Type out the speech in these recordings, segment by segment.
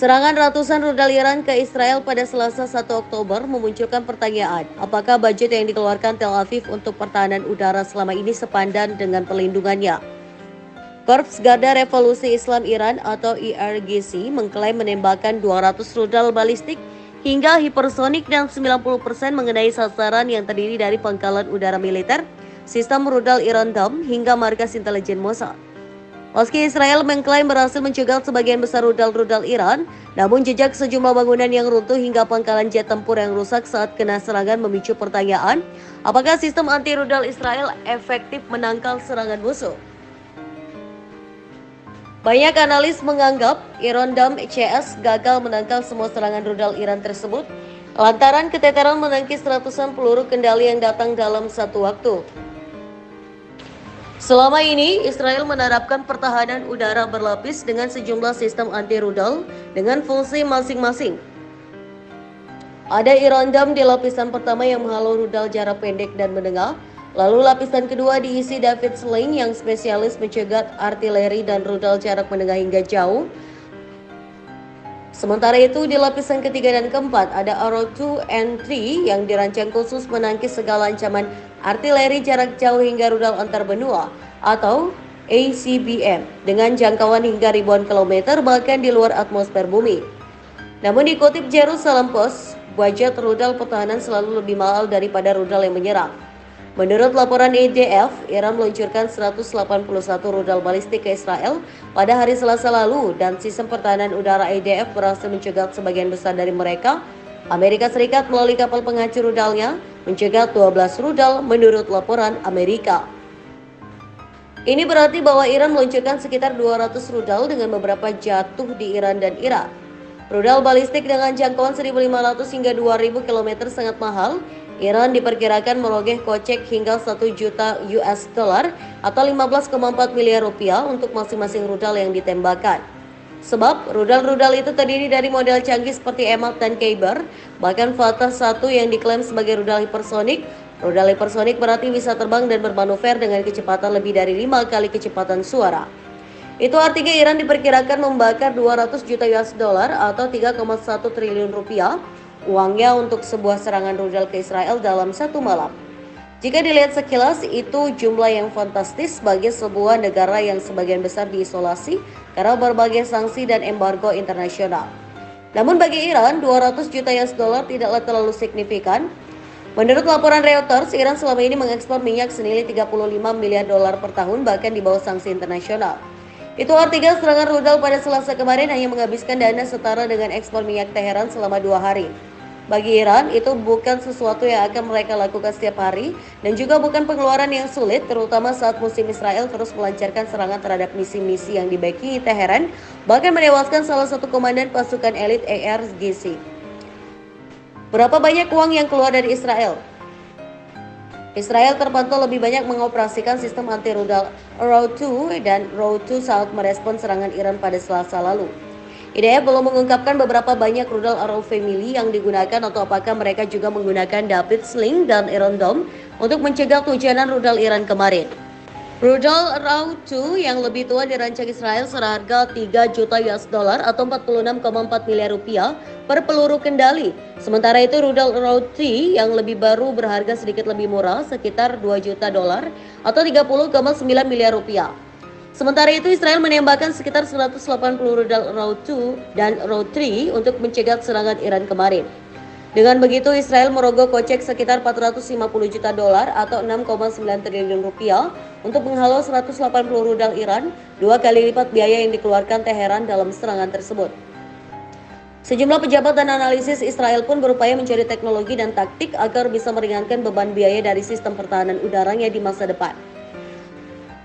Serangan ratusan rudal Iran ke Israel pada Selasa 1 Oktober memunculkan pertanyaan, apakah budget yang dikeluarkan Tel Aviv untuk pertahanan udara selama ini sepadan dengan perlindungannya? Korps Garda Revolusi Islam Iran atau IRGC mengklaim menembakkan 200 rudal balistik hingga hipersonik dan 90% mengenai sasaran yang terdiri dari pangkalan udara militer, sistem rudal Iron Dome hingga markas intelijen Mossad. Meski Israel mengklaim berhasil mencegat sebagian besar rudal-rudal Iran, namun jejak sejumlah bangunan yang runtuh hingga pangkalan jet tempur yang rusak saat kena serangan memicu pertanyaan, apakah sistem anti-rudal Israel efektif menangkal serangan musuh? Banyak analis menganggap Iron Dome CS gagal menangkal semua serangan rudal Iran tersebut lantaran keteteran menangkis ratusan peluru kendali yang datang dalam satu waktu. Selama ini, Israel menerapkan pertahanan udara berlapis dengan sejumlah sistem anti-rudal dengan fungsi masing-masing. Ada Iron Dome di lapisan pertama yang menghalau rudal jarak pendek dan menengah, lalu lapisan kedua diisi David Sling yang spesialis mencegat artileri dan rudal jarak menengah hingga jauh. Sementara itu, di lapisan ketiga dan keempat ada Arrow 2 and 3 yang dirancang khusus menangkis segala ancaman artileri jarak jauh hingga rudal antar benua atau ACBM dengan jangkauan hingga ribuan kilometer bahkan di luar atmosfer bumi. Namun dikutip Jerusalem Post, budget rudal pertahanan selalu lebih mahal daripada rudal yang menyerang. Menurut laporan IDF, Iran meluncurkan 181 rudal balistik ke Israel pada hari Selasa lalu dan sistem pertahanan udara IDF berhasil mencegat sebagian besar dari mereka. Amerika Serikat melalui kapal penghancur rudalnya mencegat 12 rudal menurut laporan Amerika. Ini berarti bahwa Iran meluncurkan sekitar 200 rudal dengan beberapa jatuh di Iran dan Irak. Rudal balistik dengan jangkauan 1.500 hingga 2.000 km sangat mahal. Iran diperkirakan merogeh kocek hingga 1 juta US dollar atau 15,4 miliar rupiah untuk masing-masing rudal yang ditembakkan. Sebab rudal-rudal itu terdiri dari model canggih seperti Emad dan Kyber, bahkan Fatah 1 yang diklaim sebagai rudal hipersonik. Rudal hipersonik berarti bisa terbang dan bermanuver dengan kecepatan lebih dari 5 kali kecepatan suara. Itu artinya Iran diperkirakan membakar 200 juta US dollar atau 3,1 triliun rupiah uangnya untuk sebuah serangan rudal ke Israel dalam satu malam. Jika dilihat sekilas, itu jumlah yang fantastis bagi sebuah negara yang sebagian besar diisolasi karena berbagai sanksi dan embargo internasional. Namun bagi Iran, 200 juta US dollar tidaklah terlalu signifikan. Menurut laporan Reuters, Iran selama ini mengekspor minyak senilai 35 miliar dolar per tahun bahkan di bawah sanksi internasional. Itu artinya serangan rudal pada Selasa kemarin hanya menghabiskan dana setara dengan ekspor minyak Teheran selama 2 hari. Bagi Iran, itu bukan sesuatu yang akan mereka lakukan setiap hari dan juga bukan pengeluaran yang sulit, terutama saat musim Israel terus melancarkan serangan terhadap misi-misi yang dibackingi Teheran, bahkan menewaskan salah satu komandan pasukan elit IRGC. Berapa banyak uang yang keluar dari Israel? Israel terpantau lebih banyak mengoperasikan sistem anti-rudal Arrow 2 dan Arrow 2 saat merespon serangan Iran pada Selasa lalu. IDF belum mengungkapkan beberapa banyak rudal Arrow family yang digunakan atau apakah mereka juga menggunakan David Sling dan Iron Dome untuk mencegah hujanan rudal Iran kemarin. Rudal Arrow 2 yang lebih tua dirancang Israel seharga 3 juta US dollar atau 46,4 miliar rupiah per peluru kendali. Sementara itu rudal Arrow 3 yang lebih baru berharga sedikit lebih murah sekitar 2 juta dolar atau 30,9 miliar rupiah. Sementara itu Israel menembakkan sekitar 180 rudal Arrow 2 dan Arrow 3 untuk mencegat serangan Iran kemarin. Dengan begitu Israel merogoh kocek sekitar 450 juta dolar atau 6,9 triliun rupiah untuk menghalau 180 rudal Iran, 2 kali lipat biaya yang dikeluarkan Teheran dalam serangan tersebut. Sejumlah pejabat dan analisis Israel pun berupaya mencari teknologi dan taktik agar bisa meringankan beban biaya dari sistem pertahanan udaranya di masa depan.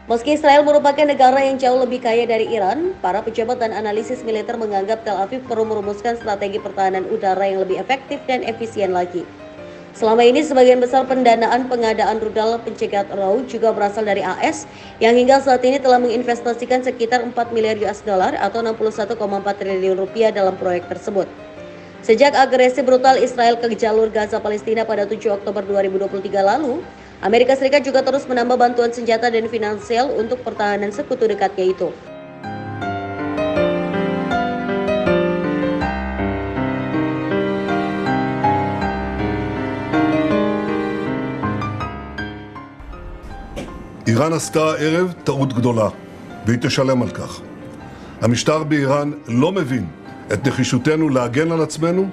Meski Israel merupakan negara yang jauh lebih kaya dari Iran, para pejabat dan analisis militer menganggap Tel Aviv perlu merumuskan strategi pertahanan udara yang lebih efektif dan efisien lagi. Selama ini sebagian besar pendanaan pengadaan rudal pencegat Arrow juga berasal dari AS yang hingga saat ini telah menginvestasikan sekitar 4 miliar US dollar atau 61,4 triliun rupiah dalam proyek tersebut. Sejak agresi brutal Israel ke jalur Gaza Palestina pada 7 Oktober 2023 lalu, Amerika Serikat juga terus menambah bantuan senjata dan finansial untuk pertahanan sekutu dekatnya itu. איראן עשתה הערב טעות גדולה, והיא תשלם על כך. המשטר באיראן לא מבין את נחישותנו להגן על עצמנו,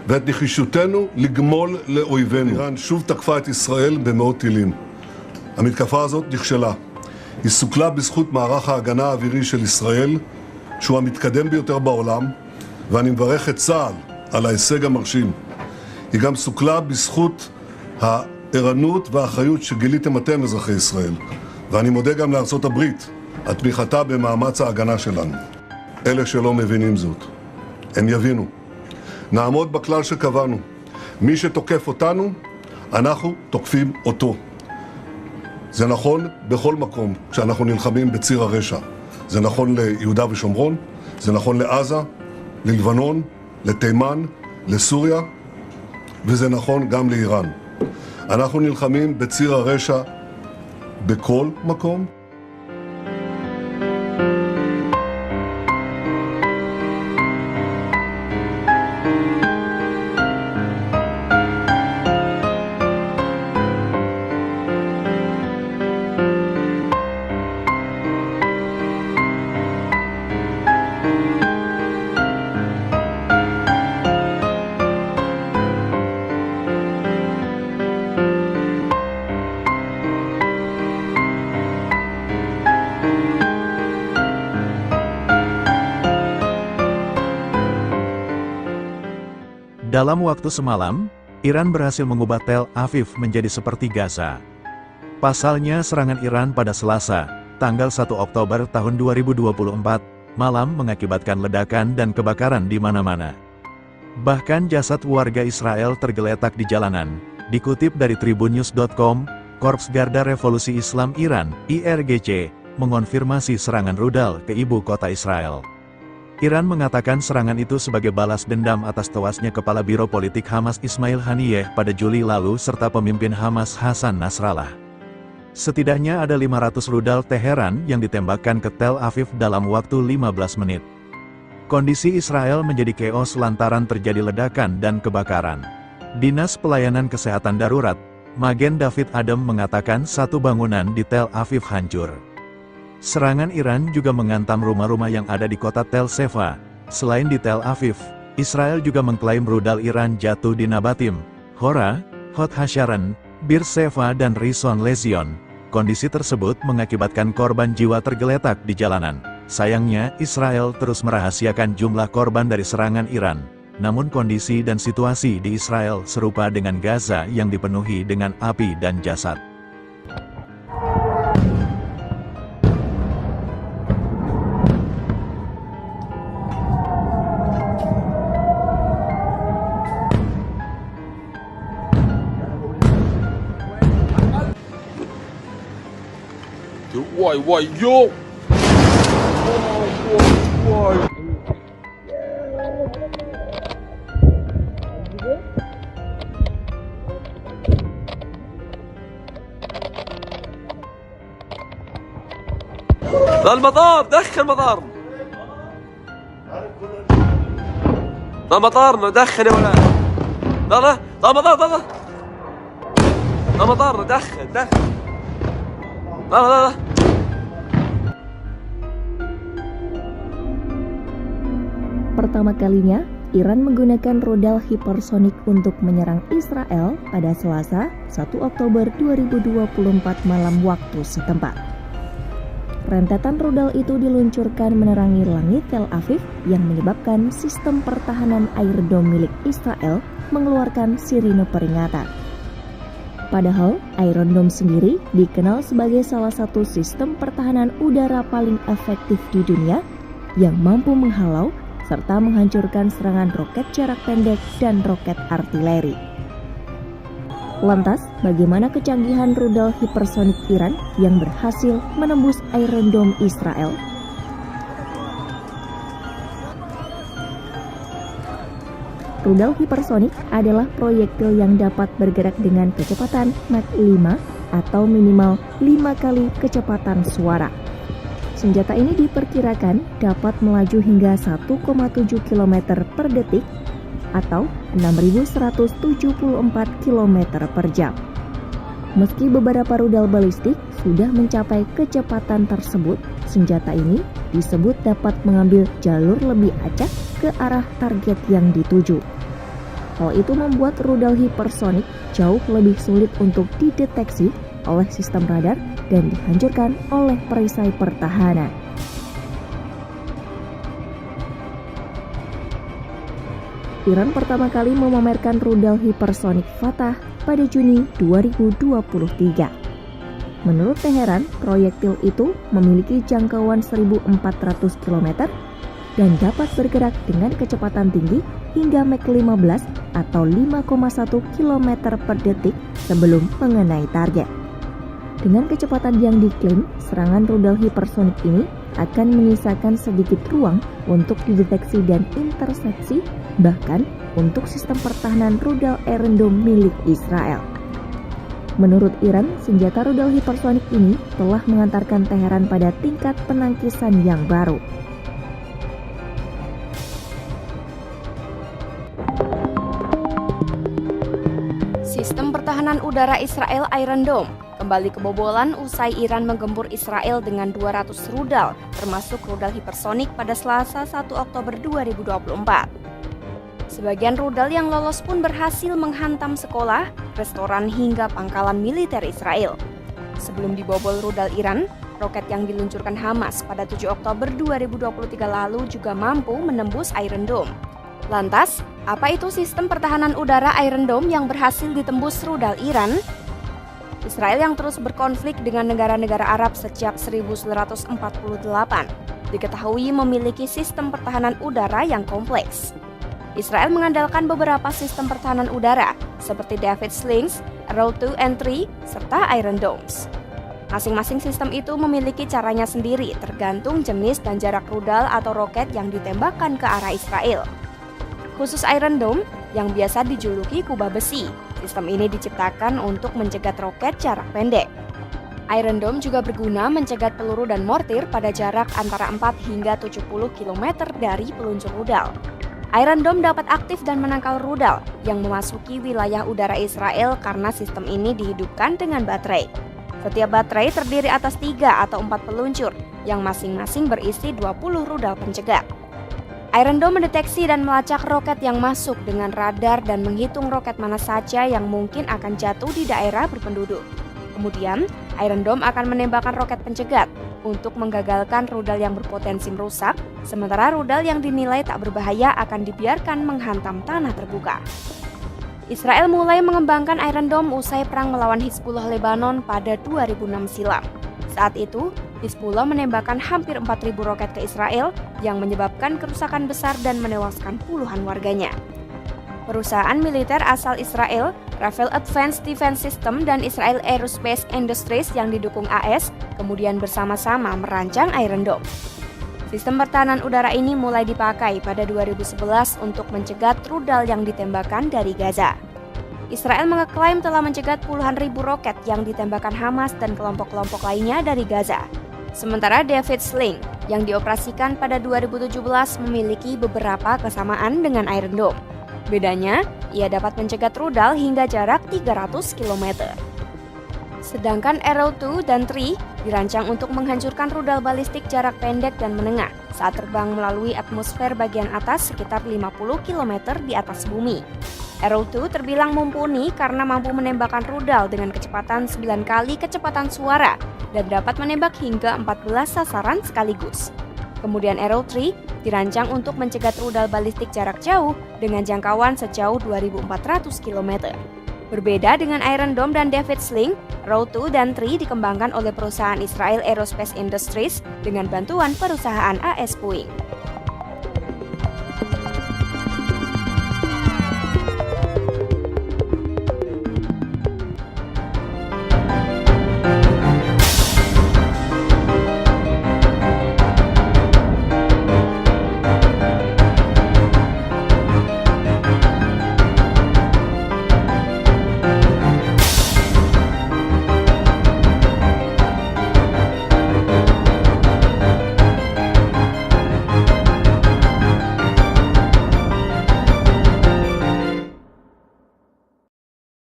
ואת נחישותנו לגמול לאויבינו. איראן שוב תקפה את ישראל במאות טילים. המתקפה הזאת נכשלה. היא סוכלה בזכות מערך ההגנה האווירי של ישראל, שהוא המתקדם ביותר בעולם, ואני מברך את צה"ל על ההישג המרשים. היא גם סוכלה בזכות הערנות והאחריות שגיליתם אתם, אזרחי ישראל. ואני מודה גם לארצות הברית על תמיכתה במאמץ ההגנה שלנו. אלה שלא מבינים זאת, הם יבינו. נעמוד בכלל שקבענו. מי שתוקף אותנו, אנחנו תוקפים אותו. זה נכון בכל מקום כשאנחנו נלחמים בציר הרשע. זה נכון ליהודה ושומרון, זה נכון לעזה, ללבנון, לתימן, לסוריה, וזה נכון גם לאיראן. אנחנו נלחמים בציר הרשע בכל מקום. Dalam waktu semalam, Iran berhasil mengubah Tel Aviv menjadi seperti Gaza. Pasalnya, serangan Iran pada Selasa, tanggal 1 Oktober tahun 2024, malam mengakibatkan ledakan dan kebakaran di mana-mana. Bahkan jasad warga Israel tergeletak di jalanan. Dikutip dari tribunnews.com, Korps Garda Revolusi Islam Iran, IRGC, mengonfirmasi serangan rudal ke ibu kota Israel. Iran mengatakan serangan itu sebagai balas dendam atas tewasnya Kepala Biro Politik Hamas Ismail Haniyeh pada Juli lalu serta pemimpin Hamas Hasan Nasrallah. Setidaknya ada 500 rudal Teheran yang ditembakkan ke Tel Aviv dalam waktu 15 menit. Kondisi Israel menjadi keos lantaran terjadi ledakan dan kebakaran. Dinas Pelayanan Kesehatan Darurat, Magen David Adom mengatakan satu bangunan di Tel Aviv hancur. Serangan Iran juga menghantam rumah-rumah yang ada di kota Tel Sheva. Selain di Tel Aviv, Israel juga mengklaim rudal Iran jatuh di Nabatim, Hora, Hod Hasharon, Beersheva dan Rishon Lezion. Kondisi tersebut mengakibatkan korban jiwa tergeletak di jalanan. Sayangnya, Israel terus merahasiakan jumlah korban dari serangan Iran. Namun kondisi dan situasi di Israel serupa dengan Gaza yang dipenuhi dengan api dan jasad. Why, yo! Why? لا المطار دخل مطار لا مطارنا دخل يا ولاد لا لا لا مطار لا لا لا مطارنا دخل لا لا لا Pertama kalinya, Iran menggunakan rudal hipersonik untuk menyerang Israel pada Selasa, 1 Oktober 2024 malam waktu setempat. Rentetan rudal itu diluncurkan menerangi langit Tel Aviv yang menyebabkan sistem pertahanan Iron Dome milik Israel mengeluarkan sirine peringatan. Padahal, Iron Dome sendiri dikenal sebagai salah satu sistem pertahanan udara paling efektif di dunia yang mampu menghalau serta menghancurkan serangan roket jarak pendek dan roket artileri. Lantas, bagaimana kecanggihan rudal hipersonik Iran yang berhasil menembus Iron Dome Israel? Rudal hipersonik adalah proyektil yang dapat bergerak dengan kecepatan Mach 5 atau minimal 5 kali kecepatan suara. Senjata ini diperkirakan dapat melaju hingga 1,7 km per detik atau 6.174 km per jam. Meski beberapa rudal balistik sudah mencapai kecepatan tersebut, senjata ini disebut dapat mengambil jalur lebih acak ke arah target yang dituju. Hal itu membuat rudal hipersonik jauh lebih sulit untuk dideteksi oleh sistem radar dan dihancurkan oleh perisai pertahanan. Iran pertama kali memamerkan rudal hipersonik Fatah pada Juni 2023. Menurut Teheran, proyektil itu memiliki jangkauan 1.400 km dan dapat bergerak dengan kecepatan tinggi hingga Mach 15 atau 5,1 km per detik sebelum mengenai target. Dengan kecepatan yang diklaim, serangan rudal hipersonik ini akan menyisakan sedikit ruang untuk dideteksi dan interseksi, bahkan untuk sistem pertahanan rudal Iron Dome milik Israel. Menurut Iran, senjata rudal hipersonik ini telah mengantarkan Teheran pada tingkat penangkisan yang baru. Sistem pertahanan udara Israel Iron Dome kembali kebobolan usai Iran menggempur Israel dengan 200 rudal, termasuk rudal hipersonik pada Selasa 1 Oktober 2024. Sebagian rudal yang lolos pun berhasil menghantam sekolah, restoran hingga pangkalan militer Israel. Sebelum dibobol rudal Iran, roket yang diluncurkan Hamas pada 7 Oktober 2023 lalu juga mampu menembus Iron Dome. Lantas, apa itu sistem pertahanan udara Iron Dome yang berhasil ditembus rudal Iran? Israel yang terus berkonflik dengan negara-negara Arab sejak 1948 diketahui memiliki sistem pertahanan udara yang kompleks. Israel mengandalkan beberapa sistem pertahanan udara seperti David Slings, Arrow 2 and 3, serta Iron Domes. Masing-masing sistem itu memiliki caranya sendiri tergantung jenis dan jarak rudal atau roket yang ditembakkan ke arah Israel. Khusus Iron Dome yang biasa dijuluki kubah besi, sistem ini diciptakan untuk mencegat roket jarak pendek. Iron Dome juga berguna mencegat peluru dan mortir pada jarak antara 4 hingga 70 km dari peluncur rudal. Iron Dome dapat aktif dan menangkal rudal yang memasuki wilayah udara Israel karena sistem ini dihidupkan dengan baterai. Setiap baterai terdiri atas 3 atau 4 peluncur yang masing-masing berisi 20 rudal pencegat. Iron Dome mendeteksi dan melacak roket yang masuk dengan radar dan menghitung roket mana saja yang mungkin akan jatuh di daerah berpenduduk. Kemudian, Iron Dome akan menembakkan roket pencegat untuk menggagalkan rudal yang berpotensi merusak, sementara rudal yang dinilai tak berbahaya akan dibiarkan menghantam tanah terbuka. Israel mulai mengembangkan Iron Dome usai perang melawan Hizbullah Lebanon pada 2006 silam. Saat itu, Hizbullah menembakkan hampir 4.000 roket ke Israel yang menyebabkan kerusakan besar dan menewaskan puluhan warganya. Perusahaan militer asal Israel, Rafael Advanced Defense System dan Israel Aerospace Industries yang didukung AS, kemudian bersama-sama merancang Iron Dome. Sistem pertahanan udara ini mulai dipakai pada 2011 untuk mencegat rudal yang ditembakkan dari Gaza. Israel mengeklaim telah mencegat puluhan ribu roket yang ditembakkan Hamas dan kelompok-kelompok lainnya dari Gaza. Sementara David Sling yang dioperasikan pada 2017 memiliki beberapa kesamaan dengan Iron Dome. Bedanya, ia dapat mencegat rudal hingga jarak 300 km. Sedangkan Arrow 2 dan 3 dirancang untuk menghancurkan rudal balistik jarak pendek dan menengah saat terbang melalui atmosfer bagian atas sekitar 50 km di atas bumi. Arrow 2 terbilang mumpuni karena mampu menembakkan rudal dengan kecepatan 9 kali kecepatan suara dan dapat menembak hingga 14 sasaran sekaligus. Kemudian Arrow 3 dirancang untuk mencegat rudal balistik jarak jauh dengan jangkauan sejauh 2.400 km. Berbeda dengan Iron Dome dan David Sling, Arrow 2 dan 3 dikembangkan oleh perusahaan Israel Aerospace Industries dengan bantuan perusahaan AS Boeing.